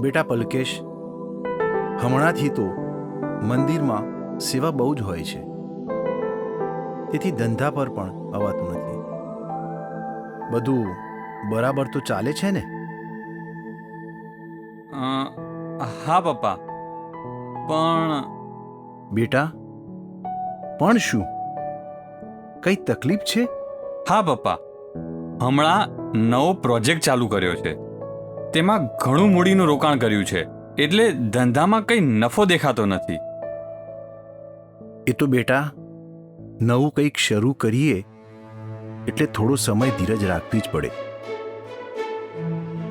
બેટા પલકેશ, હમણાંથી તો મંદિરમાં સેવા બહુ જ હોય છે, તેથી ધંધા પર પણ અવાતું નથી. બધું બરાબર તો ચાલે છે ને? હા પપ્પા, પણ બેટા, પણ શું? કઈ તકલીફ છે? હા પપ્પા, હમણાં નવો પ્રોજેક્ટ ચાલુ કર્યો છે. તેમાં ઘણું મૂડીનું રોકાણ કર્યું છે, એટલે ધંધામાં કંઈ નફો દેખાતો નથી. એ તો બેટા, નવું કંઈક શરૂ કરીએ એટલે થોડો સમય ધીરજ રાખવી જ પડે.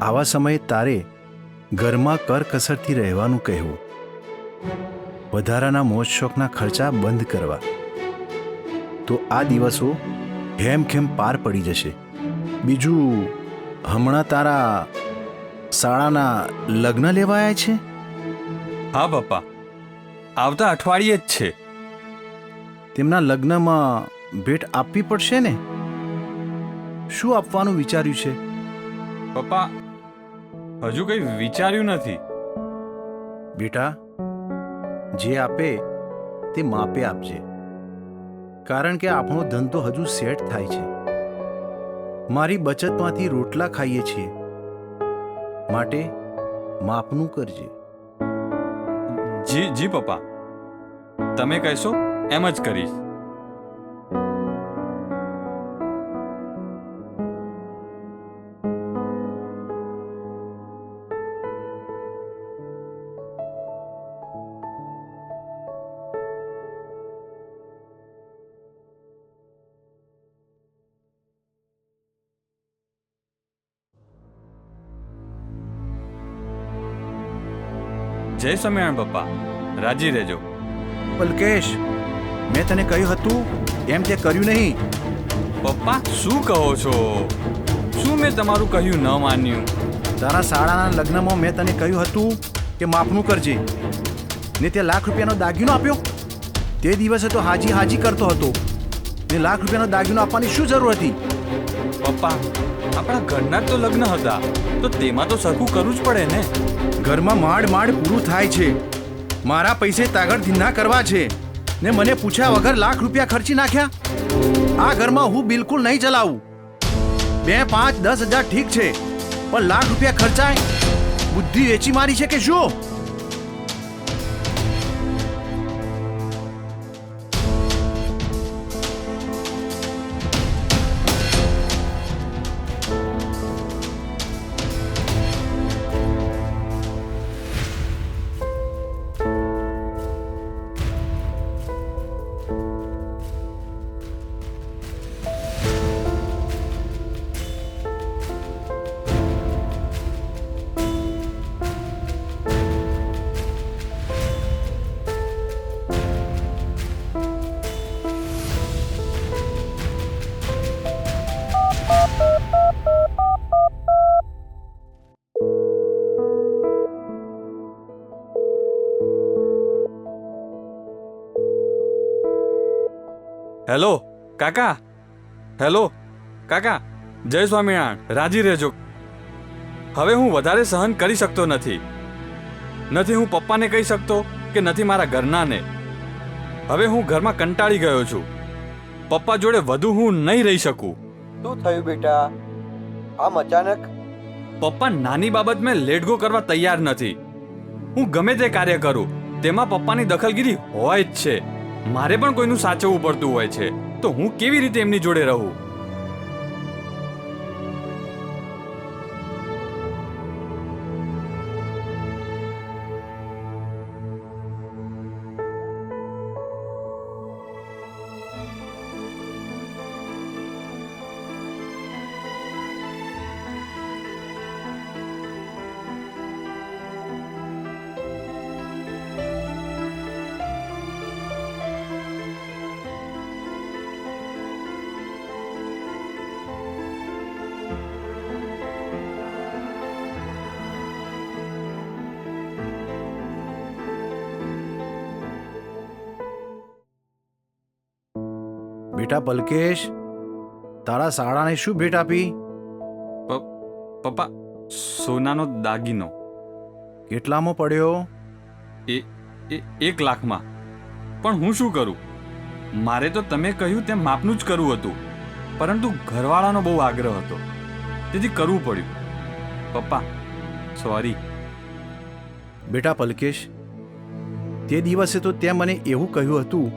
આવા સમયે તારે ઘરમાં કરકસરથી રહેવાનું કહેવું, વધારાના મોજ શોખના ખર્ચા બંધ કરવા, તો આ દિવસો હેમખેમ પાર પડી જશે. બીજું, હમણાં તારા શાળાના લગ્ન લેવાયા છે? હા પપ્પા, આવતા અઠવાડિયે જ છે. તેમના લગ્નમાં ભેટ આપવી પડશે ને? શું આપવાનું વિચાર્યું છે? પપ્પા, હજુ કંઈ વિચાર્યું નથી. બેટા, જે આપે તે માપે આપજે, કારણ કે આપણો ધંધો હજુ સેટ થાય છે. મારી બચતમાંથી રોટલા ખાઈએ છીએ, માટે માપનું કરજે. જી જી પપ્પા, તમે કહેશો એમ જ કરીશ. જય સ્વામિનારાયણ પપ્પા, રાજી રહેજો. પલકેશ, મેં તને કહ્યું હતું એમ તે કર્યું નહીં. પપ્પા શું કહો છો? શું મેં તમારું કહ્યું ન માન્યું? તારા શાળાના લગ્નમાં મેં તને કહ્યું હતું કે માપનું કરજે, ને તે લાખ રૂપિયાનો દાગીનો આપ્યો. તે દિવસે તો હાજી હાજી કરતો હતો, ને લાખ રૂપિયાનો દાગીનો આપવાની શું જરૂર હતી? પપ્પા, આપણા ઘરના જ તો લગ્ન હતા, તો તેમાં તો સરખું કરવું જ પડે ને. ઘરમાં માંડ માંડ પૂરું થાય છે. મારા પૈસે તાગડ ધીના કરવા છે, ને મને પૂછ્યા વગર લાખ રૂપિયા ખર્ચી નાખ્યા. આ ઘરમાં હું બિલકુલ નહીં ચલાવું. 2, 5, 10 હજાર ઠીક છે, પણ લાખ રૂપિયા ખર્ચાય? બુદ્ધિ વેચી મારી છે કે શું? હેલો કાકા, હેલો કાકા, જય સ્વામિનારાયણ. રાજી રહેજો. હવે હું વધારે સહન કરી શકતો નથી. નથી હું પપ્પાને કહી શકતો કે નથી મારા ઘરનાને. હવે હું ઘરમાં કંટાળી ગયો છું. પપ્પા જોડે વધુ હું નહીં રહી શકું. શું થયું બેટા? આમ અચાનક? પપ્પા નાની બાબત મેં લેટ ગો કરવા તૈયાર નથી. હું ગમે તે કાર્ય કરું તેમાં પપ્પાની દખલગીરી હોય જ છે. મારે પણ કોઈનું સાચવવું પડતું હોય છે, તો હું કેવી રીતે એમની જોડે રહું? બેટા પલકેશ, તારા શાળાને શું ભેટ આપી? પપ્પા, સોનાનો દાગીનો. કેટલામાં પડ્યો? એ 1 લાખમાં. પણ હું શું કરું? મારે તો તમે કહ્યું તેમ માપનું જ કરવું હતું, પરંતુ ઘરવાળાનો બહુ આગ્રહ હતો, તેથી કરવું પડ્યું. પપ્પા, સોરી. બેટા પલકેશ, તે દિવસે તો તે મને એવું કહ્યું હતું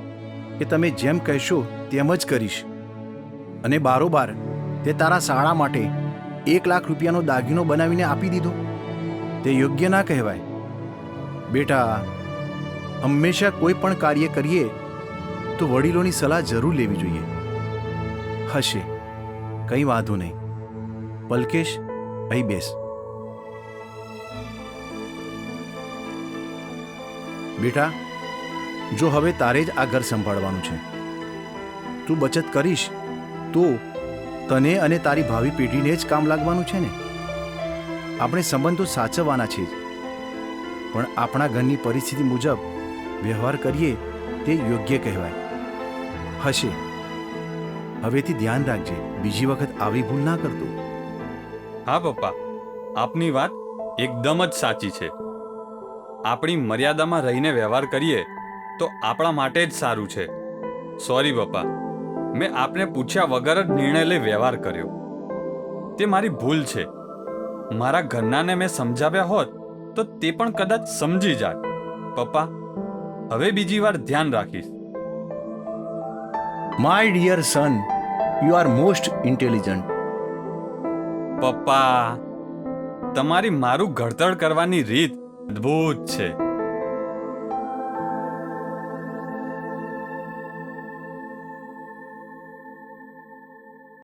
કે તમે જેમ કહેશો તેમ જ કરીશ, અને બારોબાર તે તારા શાળા માટે 1 લાખ રૂપિયાનો દાગીનો બનાવીને આપી દીધો. તે યોગ્ય ના કહેવાય. બેટા, હંમેશા કોઈ પણ કાર્ય કરીએ તો વડીલોની સલાહ જરૂર લેવી જોઈએ. હશે, કંઈ વાંધો નહીં. પલકેશ, અહીં બેસ. બેટા, જો હવે તારે જ આ ઘર સંભાળવાનું છે, તું બચત કરીશ તો તને અને તારી ભાવિ પેઢીને જ કામ લાગવાનું છે ને. આપણે સંબંધો સાચવવાના છે જ, પણ આપણા ઘરની પરિસ્થિતિ મુજબ વ્યવહાર કરીએ તે યોગ્ય કહેવાય. હશે, હવેથી ધ્યાન રાખજે, બીજી વખત આવી ભૂલ ના કરતો. હા પપ્પા, આપની વાત એકદમ જ સાચી છે. આપણી મર્યાદામાં રહીને વ્યવહાર કરીએ તો આપણા માટે જ સારું છે. સોરી પપ્પા, મેં આપને પૂછ્યા વગર જ નિર્ણય લઈ વ્યવહાર કર્યો. તે મારી ભૂલ છે. મારા ઘરનાને મેં સમજાવ્યા હોત તો તે પણ કદાચ સમજી જાત. પપ્પા, હવે બીજી વાર ધ્યાન રાખીશ. My dear son, you are most intelligent. પપ્પા, તમારી મારું ઘડતર કરવાની રીત અદ્ભુત છે.